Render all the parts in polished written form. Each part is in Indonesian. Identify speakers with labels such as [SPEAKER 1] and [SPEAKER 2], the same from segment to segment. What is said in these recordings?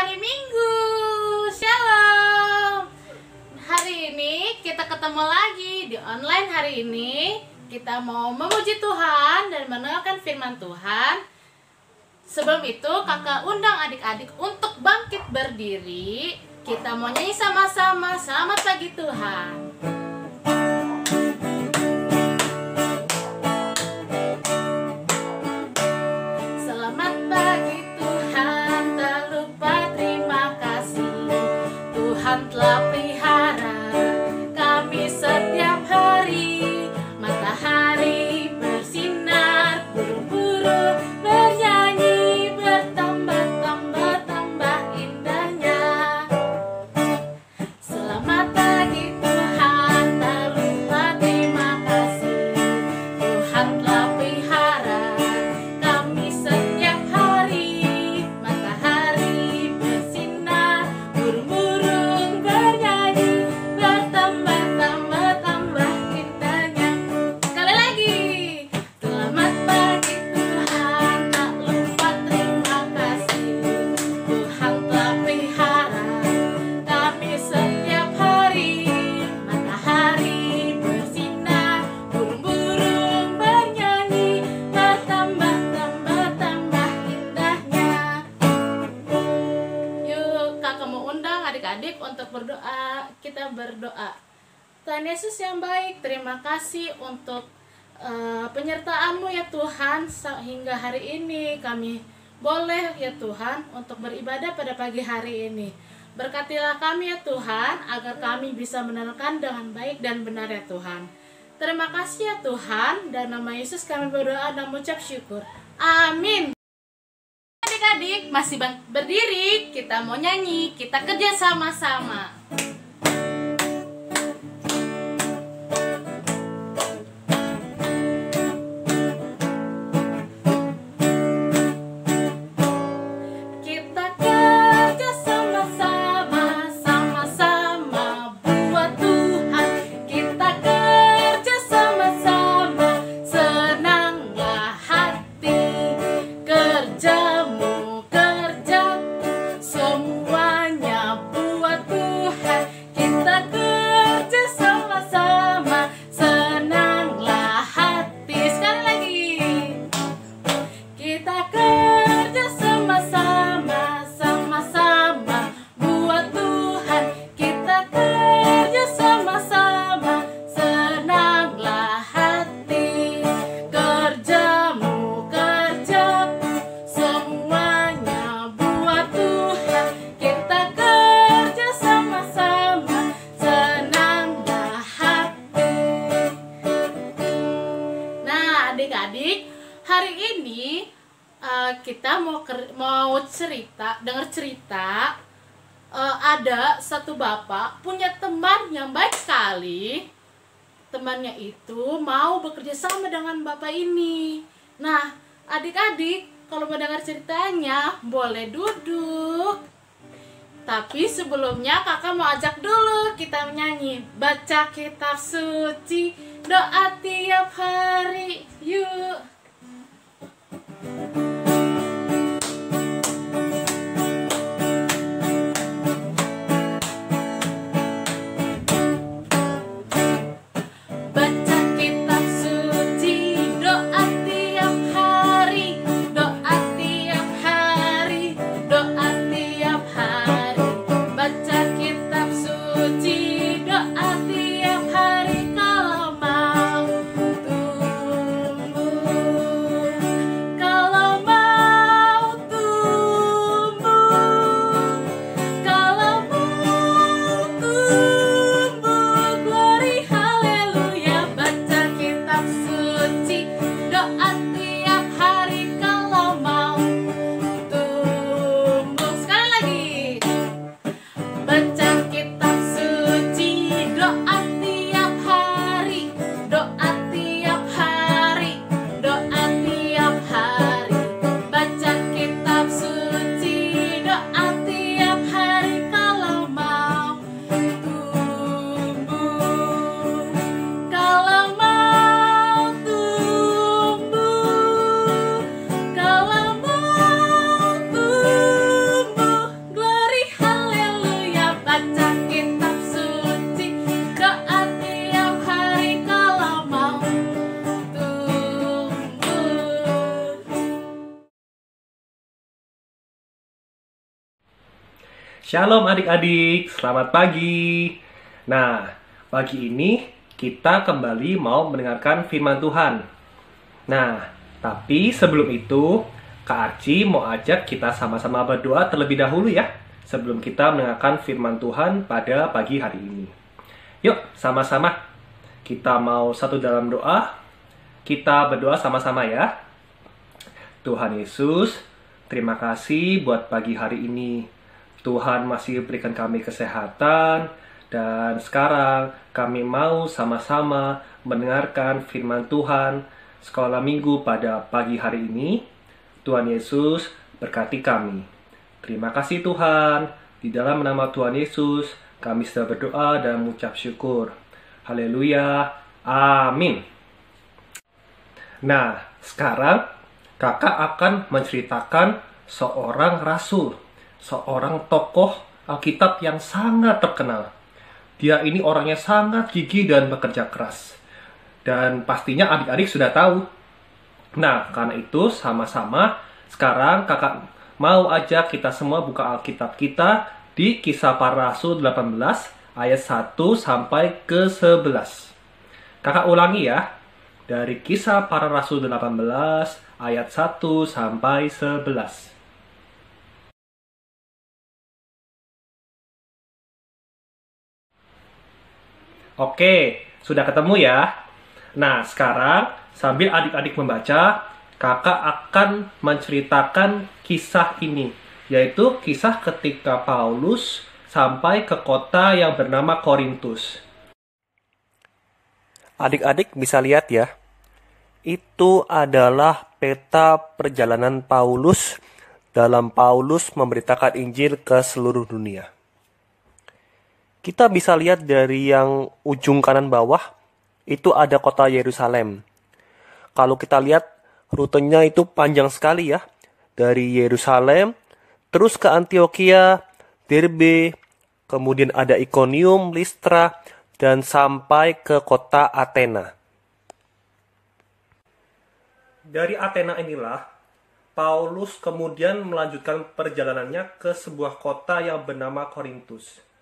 [SPEAKER 1] hari Minggu. Shalom. Hari ini kita ketemu lagi di online. Hari ini kita mau memuji Tuhan dan mendengarkan firman Tuhan. Sebelum itu kakak undang adik-adik untuk bangkit berdiri. Kita mau nyanyi sama-sama. Selamat pagi Tuhan. Selamat pagi Tuhan, tak lupa terima kasih. Tuhan telah pelihara kami setiap hari. Matahari bersinar, burung-burung bernyanyi, bertambah-tambah indahnya. Selamat pagi Tuhan, tak lupa terima kasih. Tuhan telah pelihara kami setiap hari. Matahari bersinar, burung-burung bernyanyi, bertambah-tambah indahnya. Sekali lagi. Selamat pagi Tuhan, tak lupa terima kasih. Tuhan telah pelihara kami setiap hari. Matahari bersinar, burung-burung bernyanyi, bertambah-tambah indahnya. Yuk, kakak mau undang adik-adik untuk berdoa. Kita berdoa. Tuhan Yesus yang baik, terima kasih untuk penyertaan-Mu ya Tuhan, sehingga hari ini kami boleh ya Tuhan untuk beribadah pada pagi hari ini. Berkatilah kami ya Tuhan, agar kami bisa mendengarkan dengan baik dan benar ya Tuhan. Terima kasih ya Tuhan, dan nama Yesus kami berdoa dan mengucap syukur. Amin. Adik-adik masih berdiri, kita mau nyanyi, kita kerja sama-sama. Kita kerja sama-sama, sama-sama buat Tuhan. Kita kerja sama-sama, senanglah hati. Kerjamu, kerjaku, semuanya buat Tuhan. Kita kerja sama-sama, senanglah hati. Sekali lagi. Kita kerja sama-sama, sama-sama buat Tuhan. Kita kerja sama-sama, senanglah hati. Kerjamu, kerjaku, semuanya buat Tuhan. Kita kerja sama-sama, senanglah hati. Nah, adik-adik, hari ini kita mau dengar cerita. Ada satu bapak punya teman yang baik sekali. Temannya itu mau bekerja sama dengan bapak ini. Nah, adik-adik, kalau mau dengar ceritanya boleh duduk. Tapi sebelumnya kakak mau ajak dulu kita menyanyi, baca kitab suci, doa tiap hari. Yuk. Baca kitab suci, doa tiap hari, doa tiap hari, doa tiap hari. Baca kitab suci, doa tiap hari, kalau mau tumbuh
[SPEAKER 2] Shalom adik-adik, selamat pagi. Nah, pagi ini kita kembali mau mendengarkan firman Tuhan. Nah, tapi sebelum itu, Kak Arci mau ajak kita sama-sama berdoa terlebih dahulu ya, sebelum kita mendengarkan firman Tuhan pada pagi hari ini. Yuk, sama-sama. Kita mau satu dalam doa. Kita berdoa sama-sama ya. Tuhan Yesus, terima kasih buat pagi hari ini. Tuhan masih berikan kami kesehatan, dan sekarang kami mau sama-sama mendengarkan firman Tuhan sekolah minggu pada pagi hari ini. Tuhan Yesus berkati kami. Terima kasih Tuhan. Di dalam nama Tuhan Yesus, kami sudah berdoa dan mengucap syukur. Haleluya. Amin. Nah, sekarang kakak akan menceritakan seorang rasul. Seorang tokoh Alkitab yang sangat terkenal. Dia ini orangnya sangat gigih dan bekerja keras. Dan pastinya adik-adik sudah tahu. Nah, karena itu sama-sama sekarang kakak mau ajak kita semua buka Alkitab kita di Kisah Para Rasul 18 ayat 1 sampai ke 11. Kakak ulangi ya. Dari Kisah Para Rasul 18 ayat 1 sampai 11. Oke, sudah ketemu ya? Nah, sekarang sambil adik-adik membaca, kakak akan menceritakan kisah ini, yaitu kisah ketika Paulus sampai ke kota yang bernama Korintus. Adik-adik bisa lihat ya, itu adalah peta perjalanan Paulus dalam Paulus memberitakan Injil ke seluruh dunia. Kita bisa lihat dari yang ujung kanan bawah, itu ada kota Yerusalem. Kalau kita lihat, rutenya itu panjang sekali ya. Dari Yerusalem, terus ke Antioquia, Derbe, kemudian ada Iconium, Listra, dan sampai ke kota Athena. Dari Athena inilah, Paulus kemudian melanjutkan perjalanannya ke sebuah kota yang bernama Korintus.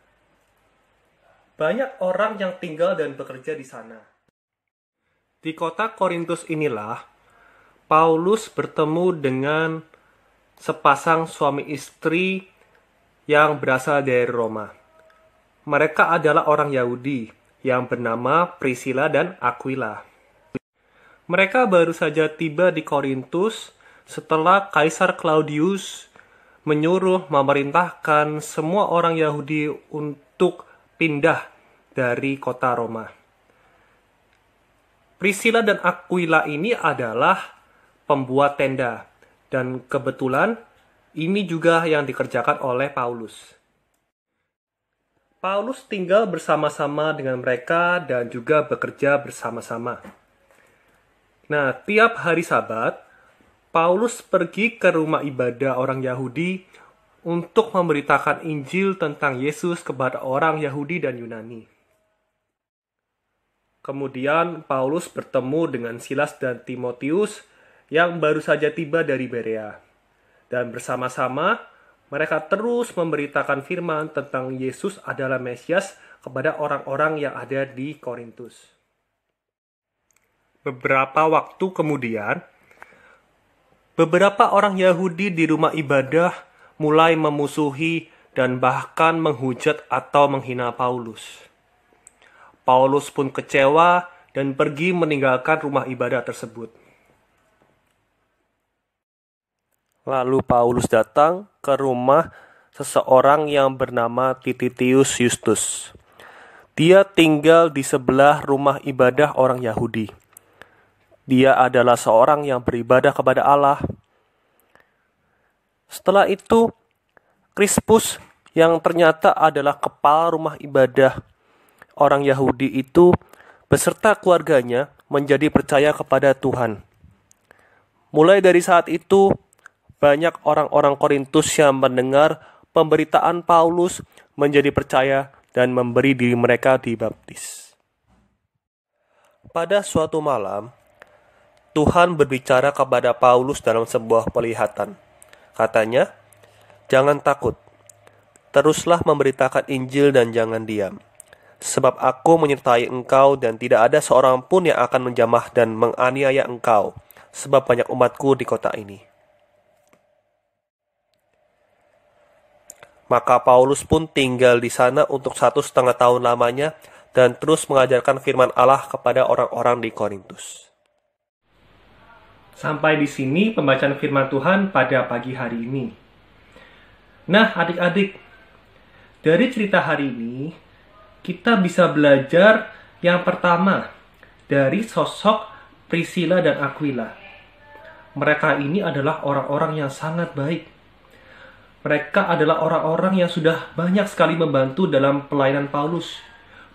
[SPEAKER 2] Banyak orang yang tinggal dan bekerja di sana. Di kota Korintus inilah, Paulus bertemu dengan sepasang suami istri yang berasal dari Roma. Mereka adalah orang Yahudi yang bernama Priscilla dan Aquila. Mereka baru saja tiba di Korintus setelah Kaisar Claudius menyuruh memerintahkan semua orang Yahudi untuk pindah dari kota Roma. Priscilla dan Aquila ini adalah pembuat tenda, dan kebetulan ini juga yang dikerjakan oleh Paulus. Paulus tinggal bersama-sama dengan mereka dan juga bekerja bersama-sama. Nah, tiap hari Sabat, Paulus pergi ke rumah ibadah orang Yahudi untuk memberitakan Injil tentang Yesus kepada orang Yahudi dan Yunani. Kemudian Paulus bertemu dengan Silas dan Timotius yang baru saja tiba dari Berea. Dan bersama-sama mereka terus memberitakan firman tentang Yesus adalah Mesias kepada orang-orang yang ada di Korintus. Beberapa waktu kemudian, beberapa orang Yahudi di rumah ibadah mulai memusuhi dan bahkan menghujat atau menghina Paulus. Paulus pun kecewa dan pergi meninggalkan rumah ibadah tersebut. Lalu Paulus datang ke rumah seseorang yang bernama Titius Justus. Dia tinggal di sebelah rumah ibadah orang Yahudi. Dia adalah seorang yang beribadah kepada Allah. Setelah itu, Krispus yang ternyata adalah kepala rumah ibadah orang Yahudi itu beserta keluarganya menjadi percaya kepada Tuhan. Mulai dari saat itu, banyak orang-orang Korintus yang mendengar pemberitaan Paulus menjadi percaya dan memberi diri mereka dibaptis. Pada suatu malam, Tuhan berbicara kepada Paulus dalam sebuah penglihatan. Katanya, "Jangan takut. teruslah memberitakan Injil dan jangan diam. Sebab aku menyertai engkau dan tidak ada seorang pun yang akan menjamah dan menganiaya engkau, sebab banyak umatku di kota ini. Maka Paulus pun tinggal di sana untuk 1,5 tahun lamanya dan terus mengajarkan firman Allah kepada orang-orang di Korintus. Sampai di sini pembacaan firman Tuhan pada pagi hari ini. Nah, adik-adik, dari cerita hari ini, kita bisa belajar yang pertama dari sosok Priscilla dan Aquila. Mereka ini adalah orang-orang yang sangat baik. Mereka adalah orang-orang yang sudah banyak sekali membantu dalam pelayanan Paulus,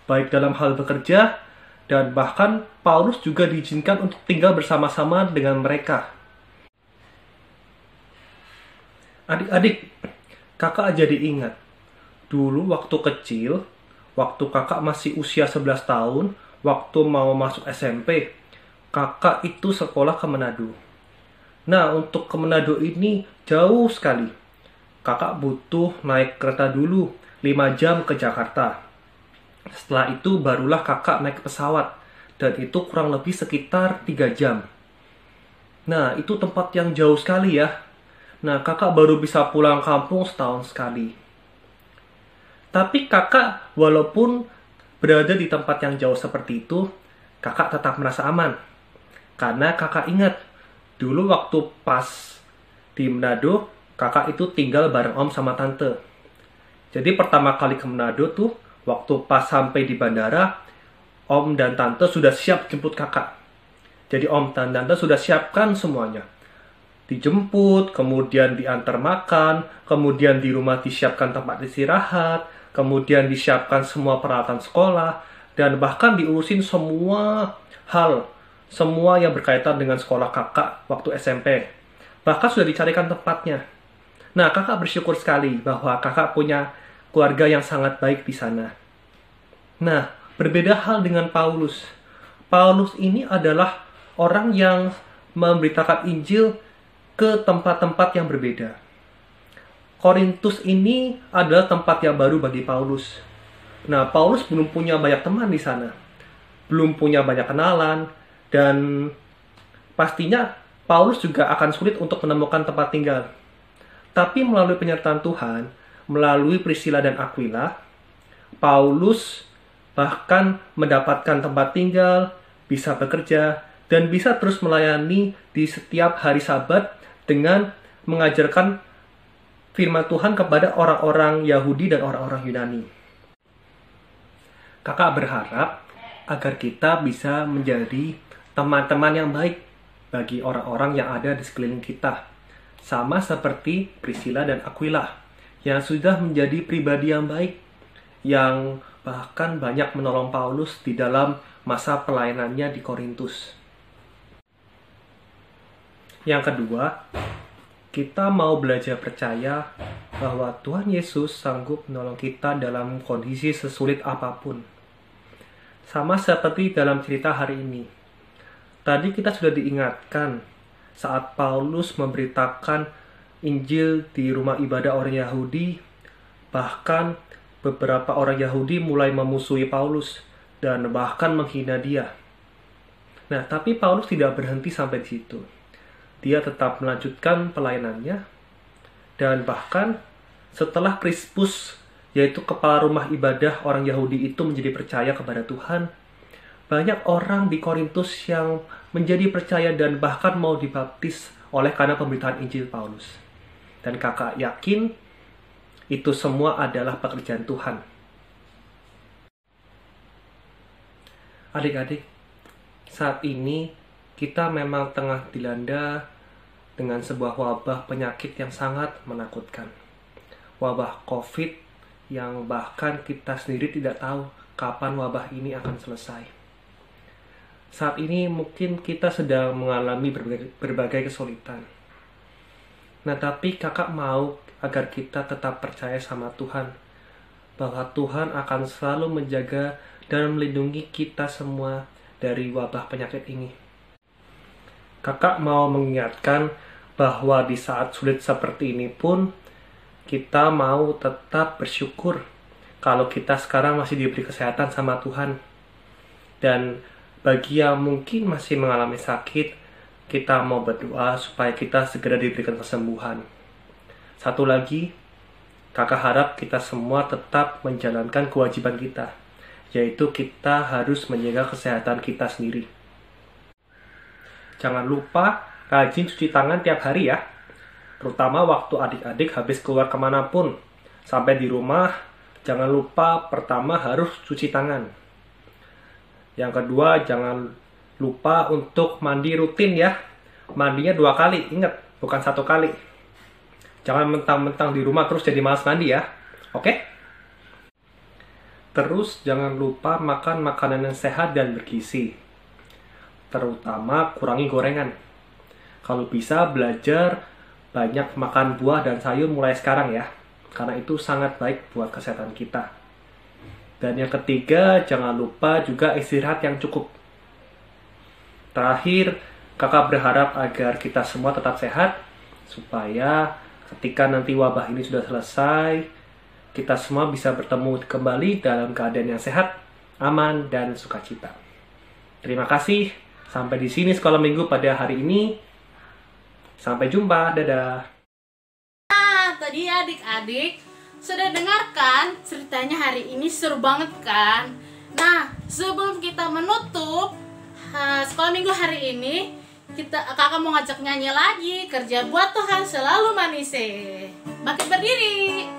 [SPEAKER 2] baik dalam hal bekerja, dan bahkan Paulus juga diizinkan untuk tinggal bersama-sama dengan mereka. Adik-adik, kakak jadi ingat, dulu waktu kecil, waktu kakak masih usia 11 tahun, waktu mau masuk SMP, kakak itu sekolah ke Manado. Nah, untuk ke Manado ini jauh sekali. Kakak butuh naik kereta dulu 5 jam ke Jakarta. Setelah itu barulah kakak naik pesawat. Dan itu kurang lebih sekitar 3 jam. Nah, itu tempat yang jauh sekali ya. Nah, kakak baru bisa pulang kampung setahun sekali. Tapi kakak walaupun berada di tempat yang jauh seperti itu, kakak tetap merasa aman. Karena kakak ingat, dulu waktu pas di Manado, kakak itu tinggal bareng om sama tante. Jadi pertama kali ke Manado tuh, waktu pas sampai di bandara, om dan tante sudah siap jemput kakak. Jadi om dan tante sudah siapkan semuanya. Dijemput, kemudian diantar makan, kemudian di rumah disiapkan tempat istirahat, kemudian disiapkan semua peralatan sekolah, dan bahkan diurusin semua hal, semua yang berkaitan dengan sekolah kakak waktu SMP. Bahkan sudah dicarikan tempatnya. Nah, kakak bersyukur sekali bahwa kakak punya keluarga yang sangat baik di sana. Nah, berbeda hal dengan Paulus. Paulus ini adalah orang yang memberitakan Injil ke tempat-tempat yang berbeda. Korintus ini adalah tempat yang baru bagi Paulus. Nah, Paulus belum punya banyak teman di sana. Belum punya banyak kenalan. Dan pastinya Paulus juga akan sulit untuk menemukan tempat tinggal. Tapi melalui penyertaan Tuhan, melalui Priscilla dan Aquila, Paulus bahkan mendapatkan tempat tinggal, bisa bekerja, dan bisa terus melayani di setiap hari Sabat dengan mengajarkan firman Tuhan kepada orang-orang Yahudi dan orang-orang Yunani. Kakak berharap agar kita bisa menjadi teman-teman yang baik bagi orang-orang yang ada di sekeliling kita. Sama seperti Priscilla dan Aquila, yang sudah menjadi pribadi yang baik, yang bahkan banyak menolong Paulus di dalam masa pelayanannya di Korintus. Yang kedua, kita mau belajar percaya bahwa Tuhan Yesus sanggup menolong kita dalam kondisi sesulit apapun. Sama seperti dalam cerita hari ini. Tadi kita sudah diingatkan saat Paulus memberitakan Injil di rumah ibadah orang Yahudi, bahkan beberapa orang Yahudi mulai memusuhi Paulus dan bahkan menghina dia. Nah, tapi Paulus tidak berhenti sampai di situ. Dia tetap melanjutkan pelayanannya, dan bahkan setelah Krispus, yaitu kepala rumah ibadah orang Yahudi itu menjadi percaya kepada Tuhan, banyak orang di Korintus yang menjadi percaya dan bahkan mau dibaptis oleh karena pemberitaan Injil Paulus. Dan kakak yakin itu semua adalah pekerjaan Tuhan. Adik-adik, saat ini kita memang tengah dilanda dengan sebuah wabah penyakit yang sangat menakutkan. Wabah COVID yang bahkan kita sendiri tidak tahu kapan wabah ini akan selesai. Saat ini mungkin kita sedang mengalami berbagai kesulitan. Nah, tapi kakak mau agar kita tetap percaya sama Tuhan, bahwa Tuhan akan selalu menjaga dan melindungi kita semua dari wabah penyakit ini. Kakak mau mengingatkan bahwa di saat sulit seperti ini pun, kita mau tetap bersyukur kalau kita sekarang masih diberi kesehatan sama Tuhan. Dan bagi yang mungkin masih mengalami sakit, kita mau berdoa supaya kita segera diberikan kesembuhan. Satu lagi, kakak harap kita semua tetap menjalankan kewajiban kita, yaitu kita harus menjaga kesehatan kita sendiri. Jangan lupa rajin cuci tangan tiap hari ya, terutama waktu adik-adik habis keluar kemanapun. Sampai di rumah, jangan lupa pertama harus cuci tangan. Yang kedua, jangan lupa untuk mandi rutin ya. Mandinya 2 kali, ingat, bukan 1 kali. Jangan mentang-mentang di rumah terus jadi malas mandi ya, oke? Terus jangan lupa makan makanan yang sehat dan bergizi. Terutama kurangi gorengan. Kalau bisa belajar banyak makan buah dan sayur mulai sekarang ya, karena itu sangat baik buat kesehatan kita. Dan yang ketiga, jangan lupa juga istirahat yang cukup. Terakhir, kakak berharap agar kita semua tetap sehat, supaya ketika nanti wabah ini sudah selesai, kita semua bisa bertemu kembali dalam keadaan yang sehat, aman, dan sukacita. Terima kasih. Sampai di sini sekolah minggu pada hari ini. Sampai jumpa, dadah.
[SPEAKER 1] Nah, tadi adik-adik sudah dengarkan ceritanya hari ini, seru banget kan? Nah, sebelum kita menutup sekolah minggu hari ini, kakak mau ngajak nyanyi lagi, Kerja Buat Tuhan Selalu Manise. Bangkit berdiri.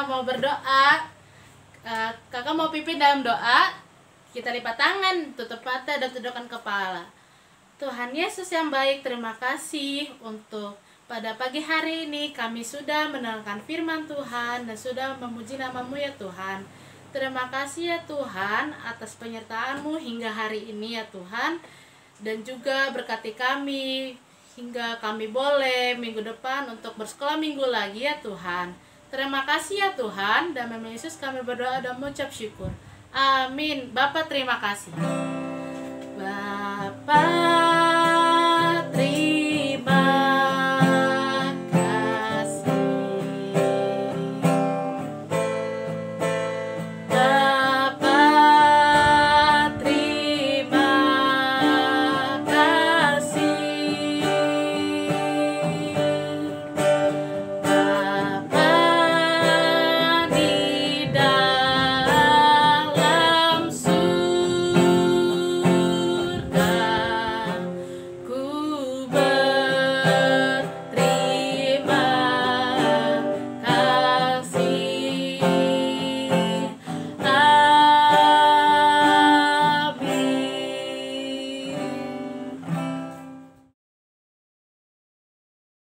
[SPEAKER 1] Mau berdoa, kakak mau pimpin dalam doa. Kita lipat tangan, tutup mata, dan tundukkan kepala. Tuhan Yesus yang baik, terima kasih untuk pada pagi hari ini kami sudah mendengarkan firman Tuhan dan sudah memuji nama-Mu ya Tuhan. Terima kasih ya Tuhan atas penyertaan-Mu hingga hari ini ya Tuhan. Dan juga berkati kami hingga kami boleh minggu depan untuk bersekolah minggu lagi ya Tuhan. Terima kasih ya Tuhan, dan nama Yesus kami berdoa dan mengucap syukur. Amin. Bapa terima kasih. Bapa